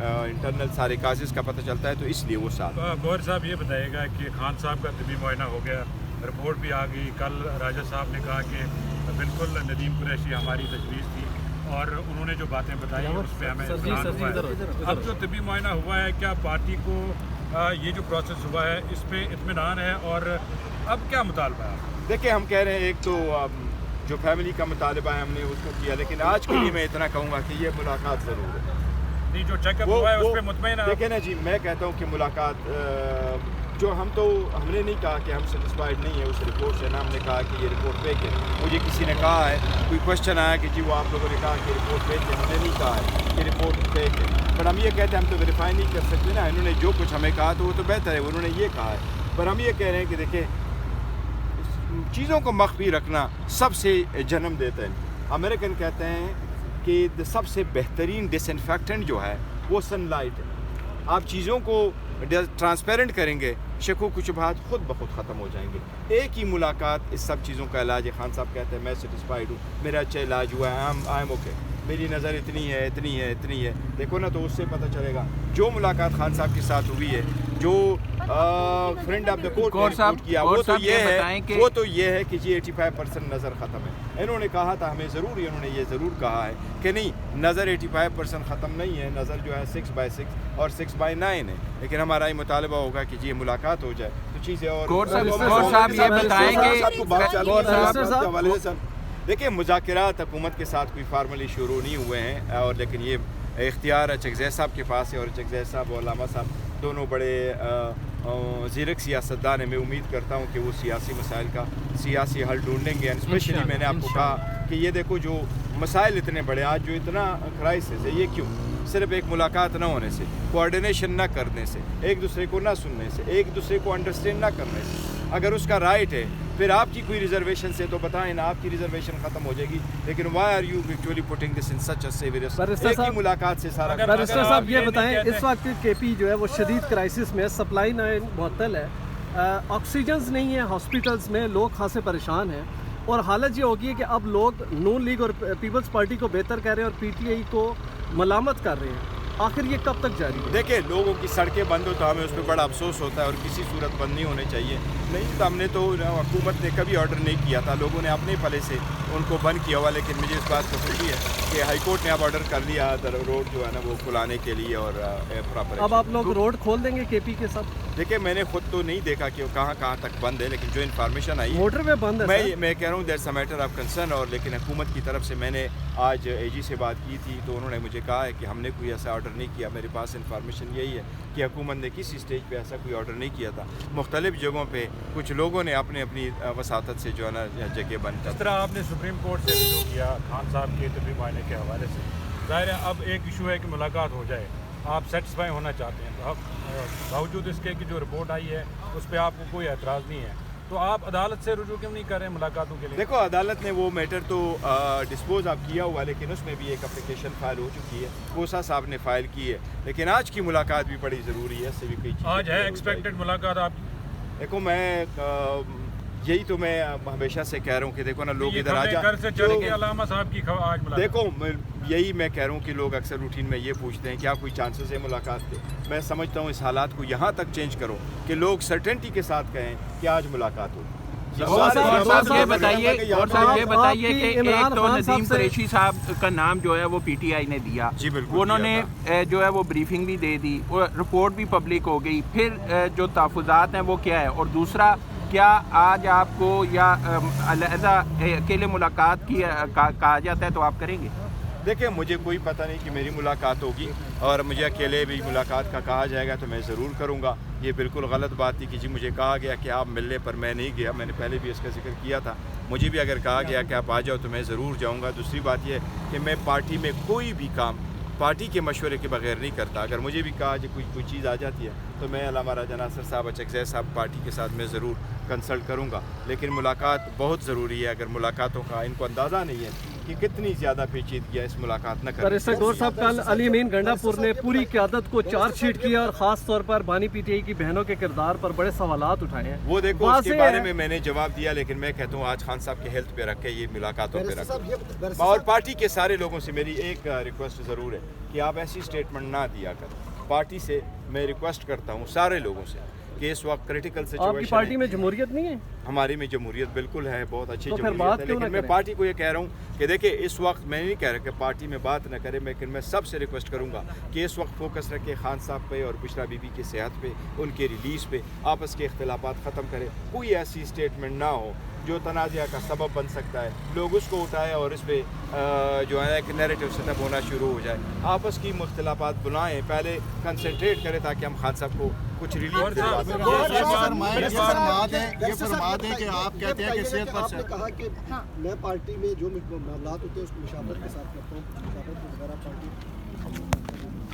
Internal सारे causes का पता चलता है, तो इसलिए वो साथ। गौर साहब ये बताइएगा कि खान साहब का तबी मुआयना हो गया, रिपोर्ट भी आ गई, कल राजा साहब ने कहा कि बिल्कुल नदीम कुरैशी हमारी तजवीज़ थी और उन्होंने जो बातें बताई उस पर हमें इत्मीनान हुआ है। अब जो तबी मुआयना हुआ है, क्या पार्टी को ये जो प्रोसेस हुआ है इस पर इत्मीनान है और अब क्या मुतालबा है? देखिए, हम कह रहे हैं एक तो जो फैमिली का मुतालबा है हमने उसको किया, लेकिन आज के लिए मैं इतना कहूँगा कि ये मुलाकात ज़रूर है। नहीं, जो चेकअप हुआ है उस पर मुतमईन है? देखिए ना जी, मैं कहता हूँ कि मुलाकात जो हमने नहीं कहा कि हम सेटिस्फाइड नहीं है उस रिपोर्ट से ना, हमने कहा कि ये रिपोर्ट फेक है। मुझे किसी ने कहा है, कोई क्वेश्चन आया कि जी वो आप लोगों ने कहा कि रिपोर्ट फेक है, हमने नहीं कहा है कि रिपोर्ट फेक है, पर हम ये कहते हैं हम तो वेरीफाई नहीं कर सकते ना। इन्होंने जो कुछ हमें कहा तो वो तो बेहतर है, उन्होंने ये कहा है, पर हम ये कह रहे हैं कि देखिए चीज़ों को मख्फी रखना सबसे जन्म देता है। अमेरिकन कहते हैं कि सबसे बेहतरीन डिसइंफेक्टेंट जो है वो सनलाइट है। आप चीज़ों को ट्रांसपेरेंट करेंगे, शक व शुबहात खुद ब खुद ख़त्म हो जाएंगे। एक ही मुलाकात इस सब चीज़ों का इलाज है। खान साहब कहते हैं मैं सेटिस्फाइड हूँ, मेरा अच्छा इलाज हुआ है, आई एम ओके, मेरी नज़र इतनी है इतनी है इतनी है। देखो ना, तो उससे पता चलेगा। जो मुलाकात खान साहब के साथ हुई है, जो फ्रेंड ऑफ द कोर्ट ने रिपोर्ट किया, वो तो ये है कि जी 85% नज़र ख़त्म है। इन्होंने कहा था हमें ज़रूर, इन्होंने ये ज़रूर कहा है कि नहीं, नज़र 85% ख़त्म नहीं है, नज़र जो है 6/6 और 6/9 है। लेकिन हमारा ये मुतालबा होगा कि जी ये मुलाकात हो जाए तो चीज़ें और देखिए, मुज़ाकरात हुकूमत के साथ कोई फार्मली शुरू नहीं हुए हैं, और लेकिन ये इख्तियार चकज़ई साहब के पास है, और चकज़ई साहब और लामा साहब दोनों बड़े ज़ीरक सियासतदान है। मैं उम्मीद करता हूँ कि वो सियासी मसाइल का सियासी हल ढूंढेंगे। एंड स्पेशली मैंने आपको कहा कि ये देखो, जो मसाइल इतने बड़े आज जो इतना क्राइसिस है, ये क्यों? सिर्फ एक मुलाकात ना होने से, कोऑर्डिनेशन ना करने से, एक दूसरे को ना सुनने से, एक दूसरे को अंडरस्टैंड ना करने से। अगर उसका राइट है, फिर आपकी कोई रिजर्वेशन से तो बताएं ना, आपकी रिजर्वेशन ख़त्म हो जाएगी। लेकिन why are you actually putting this in such a serious? एक ही मुलाकात से सारा। बैरिस्टर साहब ये बताएं, इस वक्त केपी जो है वो शदीद क्राइसिस में, सप्लाई लाइन मुअत्तल है, ऑक्सीजन नहीं है हॉस्पिटल्स में, लोग खासे परेशान हैं, और हालत ये होगी है कि अब लोग नून लीग और पीपल्स पार्टी को बेहतर कह रहे हैं और पीटीआई को मलामत कर रहे हैं। आखिर ये कब तक जारी है? देखिए, लोगों की सड़कें बंद हो तो हमें उस पर बड़ा अफसोस होता है, और किसी सूरत बंद नहीं होने चाहिए। नहीं तो हमने तो हुकूमत ने कभी ऑर्डर नहीं किया था, लोगों ने अपने पले से उनको बंद किया हुआ। लेकिन मुझे इस बात को खुशी है कि हाई कोर्ट ने अब ऑर्डर कर लिया रोड जो है ना वो खुलाने के लिए, और प्रॉपर। अब आप लोग रोड खोल देंगे केपी के साथ? देखिए, मैंने खुद तो नहीं देखा कि कहाँ तक बंद है, लेकिन जो इन्फॉर्मेशन आई मोटर में बंद है। मैं कह रहा हूँ that's a matter of concern. और लेकिन हुकूमत की तरफ से मैंने आज एजी से बात की थी, तो उन्होंने मुझे कहा है कि हमने कोई ऐसा ऑर्डर नहीं किया। मेरे पास इन्फॉर्मेशन यही है कि हुकूमत ने किसी स्टेज पे ऐसा कोई ऑर्डर नहीं किया था। मुख्तलिफ जगहों पे कुछ लोगों ने अपनी वसातत से जो है ना जगह बंद। जिस तरह आपने सुप्रीम कोर्ट से रिव्यू किया खान साहब के तबी मुआयने के हवाले से, ज़ाहिर है अब एक इशू है कि मुलाकात हो जाए, आप सेटिस्फाई होना चाहते हैं, तो अब बावजूद इसके कि जो रिपोर्ट आई है उस पर आपको कोई एतराज़ नहीं है, तो आप अदालत से रुजू क्यों नहीं कर रहे हैं मुलाकातों के लिए? देखो, अदालत ने वो मैटर तो डिस्पोज आप किया हुआ, लेकिन उसमें भी एक एप्लीकेशन फाइल हो चुकी है, कोसा साहब ने फाइल की है। लेकिन आज की मुलाकात भी बड़ी ज़रूरी है, इससे भी कोई आज है एक्सपेक्टेड मुलाकात आपकी? देखो, मैं यही तो मैं हमेशा से कह रहा हूँ कि देखो ना, लोग इधर आ जाए। देखो, यही मैं कह रहा हूँ कि लोग अक्सर रूटीन में ये पूछते हैं क्या कोई चांसेस है मुलाकात के। मैं समझता हूँ इस हालात को यहाँ तक चेंज करो कि लोग सर्टेनिटी के साथ कहें कि आज मुलाकात हो। ये बताइए कि एक तो नदीम कुरैशी साहब का नाम जो है वो पीटीआई ने दिया, जी बिल्कुल, उन्होंने जो है वो ब्रीफिंग भी दे दी और रिपोर्ट भी पब्लिक हो गई। फिर जो तहफ़्फ़ुज़ात हैं वो क्या है? और दूसरा, क्या आज आपको या अलहदा अकेले मुलाकात की कहा जाता है तो आप करेंगे? देखिए, मुझे कोई पता नहीं कि मेरी मुलाकात होगी, और मुझे अकेले भी मुलाकात का कहा जाएगा तो मैं ज़रूर करूँगा। ये बिल्कुल गलत बात थी कि जी मुझे कहा गया कि आप मिलने पर मैं नहीं गया। मैंने पहले भी इसका जिक्र किया था। मुझे भी अगर कहा गया कि आप आ जाओ तो मैं ज़रूर जाऊँगा। दूसरी बात यह कि मैं पार्टी में कोई भी काम पार्टी के मशवरे के बगैर नहीं करता। अगर मुझे भी कहा कि कोई चीज़ आ जाती है तो मैं अल्लामा राजा नासिर साहब, चकज़ई साहब पार्टी के साथ मैं ज़रूर कंसल्ट करूँगा। लेकिन मुलाकात बहुत ज़रूरी है। अगर मुलाकातों का इनको अंदाज़ा नहीं है کہ کتنی زیادہ پیچیدگی ہے اس ملاقات نہ پر کرنے اس سے گور صاحب کل علی امین گنڈاپور نے پوری قیادت کو چارج شیٹ کیا اور خاص طور پر بانی پی ٹی آئی کی بہنوں کے کردار پر بڑے سوالات اٹھائے ہیں. وہ دیکھو اس کے بارے میں نے جواب دیا, لیکن میں کہتا ہوں آج خان صاحب کے ہیلتھ پہ رکھ کے یہ ملاقاتوں پہ رکھ. اور پارٹی کے سارے لوگوں سے میری ایک ریکویسٹ ضرور ہے کہ آپ ایسی اسٹیٹمنٹ نہ دیا کریں. پارٹی سے میں ریکویسٹ کرتا ہوں سارے لوگوں سے کہ اس وقت کریٹیکل سچویشن ہے. آپ کی پارٹی میں جمہوریت نہیں ہے؟ ہماری میں جمہوریت بالکل ہے, بہت اچھی تو پھر جمہوریت بات ہے, کیوں نہ لیکن میں کریں؟ پارٹی کو یہ کہہ رہا ہوں کہ دیکھیں اس وقت میں نہیں کہہ رہا کہ پارٹی میں بات نہ کرے, لیکن میں سب سے ریکویسٹ کروں گا کہ اس وقت فوکس رکھے خان صاحب پہ اور بشرا بی بی کی صحت پہ, ان کے ریلیز پہ, آپس کے اختلافات ختم کرے. کوئی ایسی اسٹیٹمنٹ نہ ہو جو تنازعہ کا سبب بن سکتا ہے, لوگ اس کو اٹھائے اور اس پہ جو ہے کہ نیریٹو سیٹ اپ ہونا شروع ہو جائے. آپس کی مختلفات بلائیں, پہلے کنسنٹریٹ کریں تاکہ ہم خان صاحب کو کچھ ریلیف دے سکیں. یہ فرما دیں کہ آپ کہتے ہیں کہ صحت پر آپ نے کہا کہ میں پارٹی میں جو معاملات ہوتے ہیں اس کو مشاورت کے ساتھ کرتا ہوں, مشاورت وغیرہ پارٹی